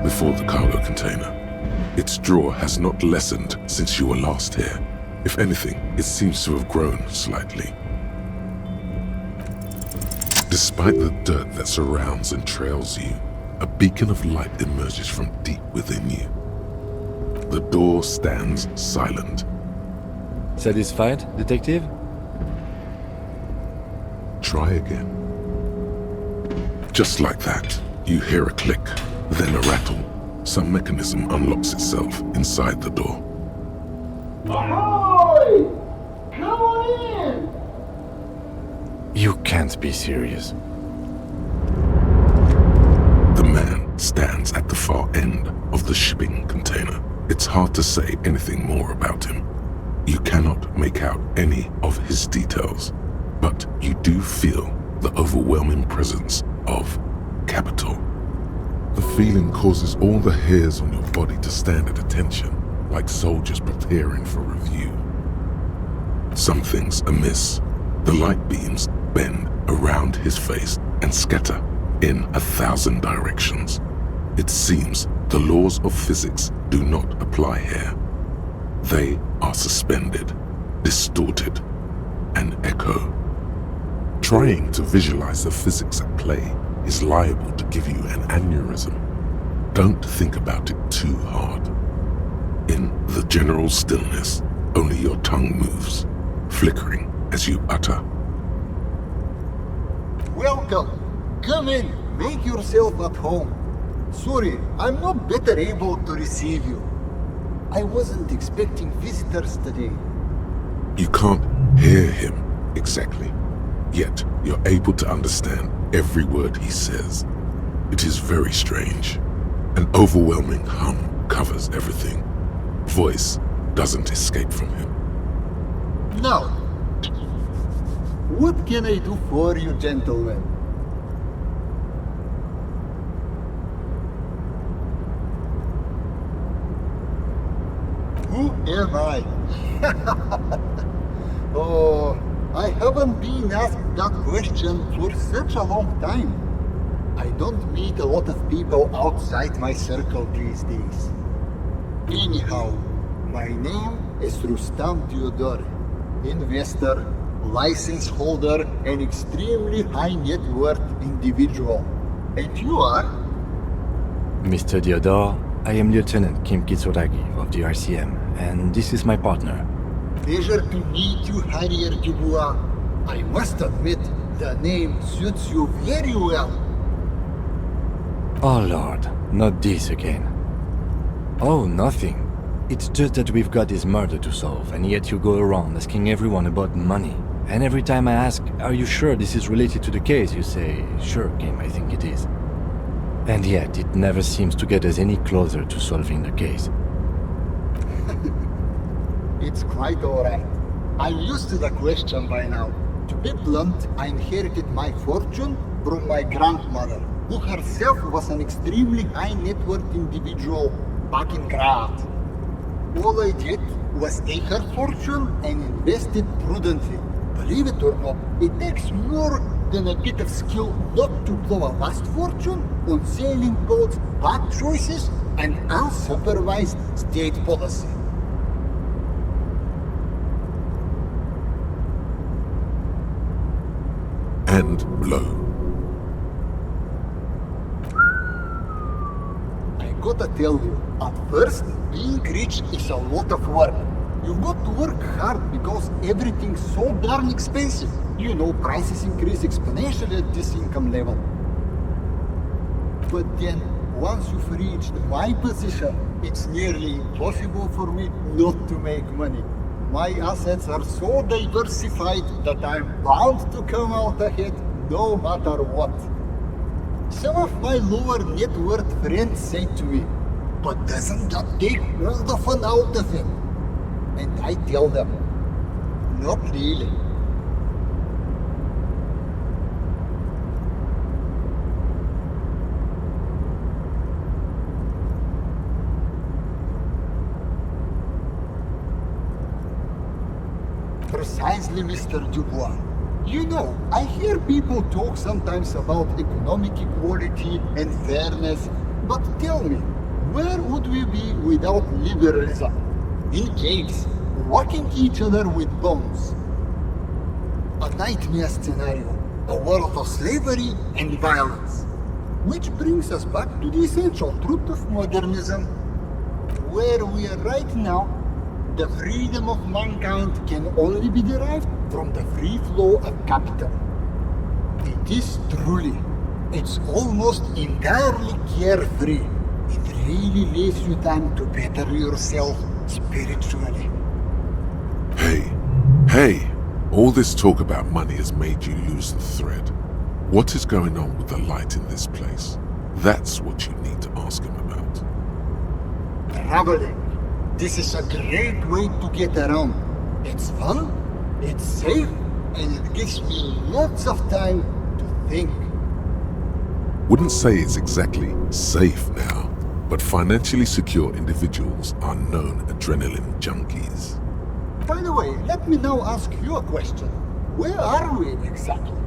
before the cargo container. Its drawer has not lessened since you were last here. If anything, it seems to have grown slightly. Despite the dirt that surrounds and trails you, a beacon of light emerges from deep within you. The door stands silent. Satisfied, detective? Try again. Just like that, you hear a click, then a rattle. Some mechanism unlocks itself inside the door. Ahoy! Come on in! You can't be serious. The man stands at the far end of the shipping container. It's hard to say anything more about him. You cannot make out any of his details, but you do feel the overwhelming presence of capital. The feeling causes all the hairs on your body to stand at attention, like soldiers preparing for review. Something's amiss. The light beams bend around his face and scatter in 1,000 directions. It seems the laws of physics do not apply here. They are suspended, distorted, and echo. Trying to visualize the physics at play is liable to give you an aneurysm. Don't think about it too hard. In the general stillness, only your tongue moves, flickering as you utter. Welcome. Come in. Make yourself at home. Sorry, I'm not better able to receive you. I wasn't expecting visitors today. You can't hear him exactly, yet you're able to understand every word he says. It is very strange. An overwhelming hum covers everything. Voice doesn't escape from him. Now, what can I do for you, gentlemen? Who am I? Oh, I haven't been asked that question for such a long time. I don't meet a lot of people outside my circle these days. Anyhow, my name is Rustam Theodore, investor, license holder, and extremely high net worth individual. And you are? Mr. Theodore, I am Lieutenant Kim Kitsuragi of the RCM, and this is my partner. Pleasure to meet you, Harrier Dubois. I must admit, the name suits you very well. Oh Lord, not this again. Oh, nothing. It's just that we've got this murder to solve, and yet you go around asking everyone about money. And every time I ask, are you sure this is related to the case, you say, sure, Kim, I think it is. And yet, it never seems to get us any closer to solving the case. It's quite alright. I'm used to the question by now. To be blunt, I inherited my fortune from my grandmother, who herself was an extremely high net worth individual back in Grad. All I did was take her fortune and invest it prudently. Believe it or not, it takes more than a bit of skill not to blow a vast fortune on sailing boats, bad choices, and unsupervised state policy. And blow. I gotta tell you, at first, being rich is a lot of work. You've got to work hard because everything's so darn expensive. You know, prices increase exponentially at this income level. But then, once you've reached my position, it's nearly impossible for me not to make money. My assets are so diversified that I'm bound to come out ahead no matter what. Some of my lower net worth friends say to me, but doesn't that take all the fun out of him? And I tell them, not really. Precisely, Mr. Dubois. You know, I hear people talk sometimes about economic equality and fairness, But tell me, where would we be without liberalism? In caves, walking each other with bombs. A nightmare scenario, a world of slavery and violence. Which brings us back to the essential truth of modernism. Where we are right now, the freedom of mankind can only be derived from the free flow of capital. It is truly, it's almost entirely carefree. It really leaves you time to better yourself spiritually. Hey, all this talk about money has made you lose the thread. What is going on with the light in this place? That's what you need to ask him about. Traveling. This is a great way to get around. It's fun, it's safe, and it gives me lots of time to think. Wouldn't say it's exactly safe now, but financially secure individuals are known adrenaline junkies. By the way, let me now ask you a question. Where are we exactly?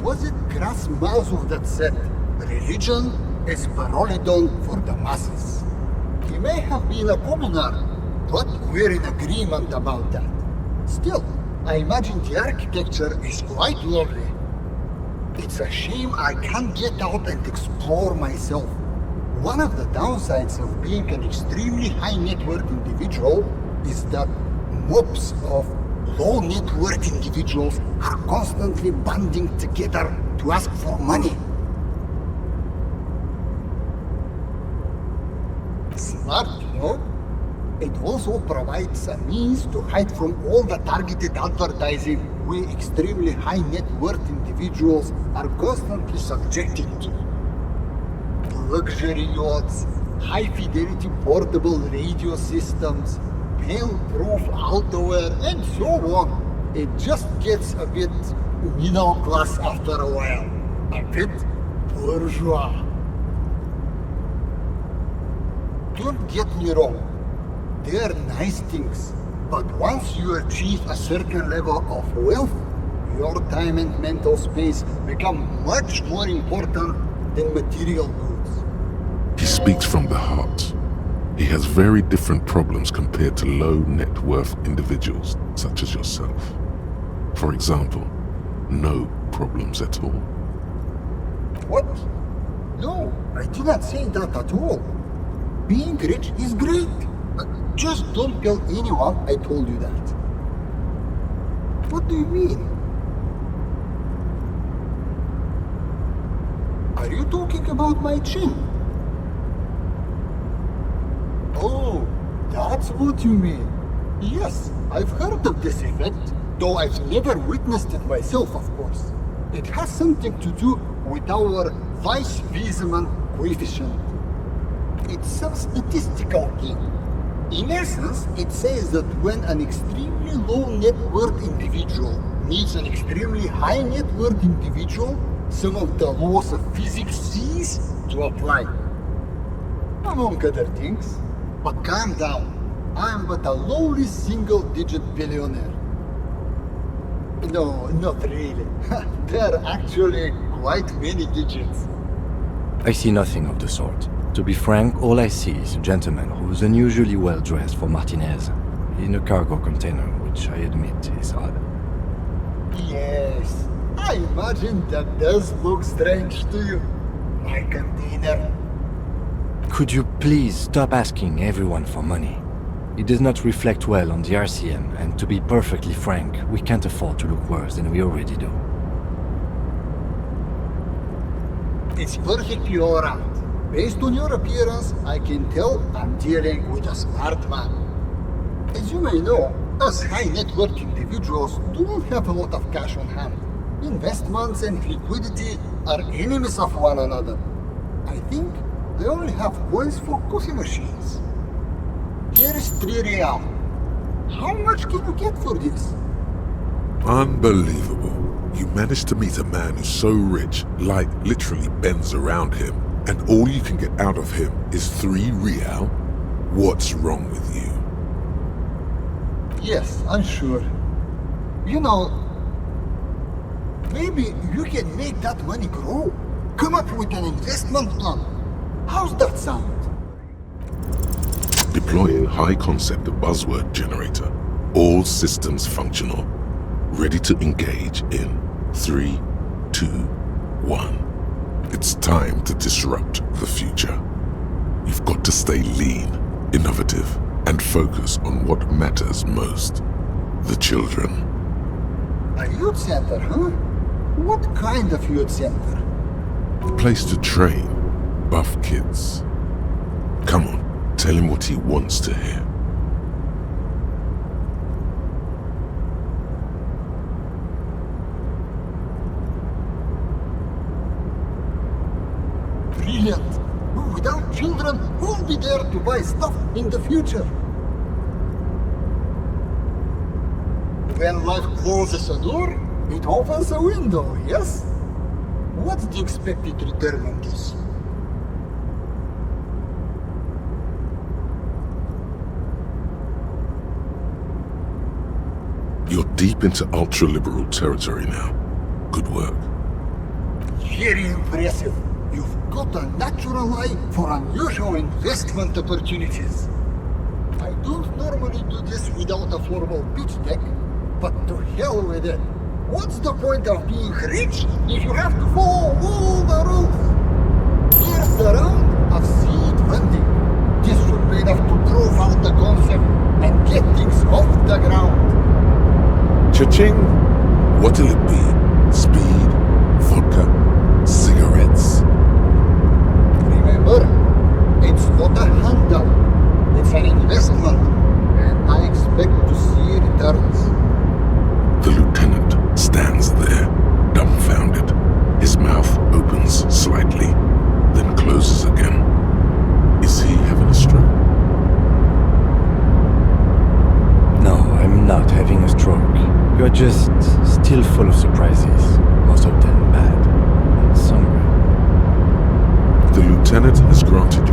Was it Krasmazov that said, religion is parolidon for the masses? He may have been a commoner, but we're in agreement about that. Still, I imagine the architecture is quite lovely. It's a shame I can't get out and explore myself. One of the downsides of being an extremely high net worth individual is that mobs of low net worth individuals are constantly banding together to ask for money. Smart, you know? It also provides a means to hide from all the targeted advertising we extremely high net worth individuals are constantly subjected to. Luxury yachts, high fidelity portable radio systems, fail-proof outerwear, and so on. It just gets a bit middle class after a while. A bit bourgeois. Don't get me wrong. They're nice things, but once you achieve a certain level of wealth, your time and mental space become much more important than material goods. He speaks from the heart. He has very different problems compared to low net worth individuals such as yourself. For example, no problems at all. What? No, I did not say that at all. Being rich is great. Just don't tell anyone I told you that. What do you mean? Are you talking about my chin? Oh, that's what you mean. Yes, I've heard of this effect, though I've never witnessed it myself, of course. It has something to do with our Weis-Wiesemann coefficient. It's a statistical thing. In essence, it says that when an extremely low net worth individual meets an extremely high net worth individual, some of the laws of physics cease to apply. Among other things. But calm down. I am but a lowly single-digit billionaire. No, not really. There are actually quite many digits. I see nothing of the sort. To be frank, all I see is a gentleman who's unusually well dressed for Martinez, in a cargo container, which I admit is odd. Yes, I imagine that does look strange to you, my container. Could you please stop asking everyone for money? It does not reflect well on the RCM, and to be perfectly frank, we can't afford to look worse than we already do. It's perfectly alright. Based on your appearance, I can tell I'm dealing with a smart man. As you may know, us high net worth individuals do not have a lot of cash on hand. Investments and liquidity are enemies of one another. I think I only have coins for coffee machines. Here is 3 real. How much can you get for this? Unbelievable. You managed to meet a man who's so rich, light literally bends around him, and all you can get out of him is 3 real? What's wrong with you? Yes, I'm sure. You know, maybe you can make that money grow. Come up with an investment plan. How's that sound? Deploying high-concept buzzword generator. All systems functional. Ready to engage in 3, 2, 1. It's time to disrupt the future. You've got to stay lean, innovative, and focus on what matters most. The children. A youth center, huh? What kind of youth center? A place to train buff kids. Come on, tell him what he wants to hear. Brilliant! Without children, who'll be there to buy stuff in the future? When life closes a door, it opens a window, yes? What's the expected return on this? You're deep into ultra-liberal territory now. Good work. Very impressive. You've got a natural eye for unusual investment opportunities. I don't normally do this without a formal pitch deck, but to hell with it. What's the point of being rich if you have to follow all the rules? Here's the round of seed funding. This should be enough to prove out the concept and get things off the ground. Cha-ching! What'll it be? Speed, vodka, cigarettes. Remember, it's not a handout. It's an investment, and I expect to see returns. The lieutenant stands there, dumbfounded. His mouth opens slightly, then closes again. Is he having a stroke? No, I'm not having a stroke. You're just still full of surprises, most of them bad and somber. The lieutenant has granted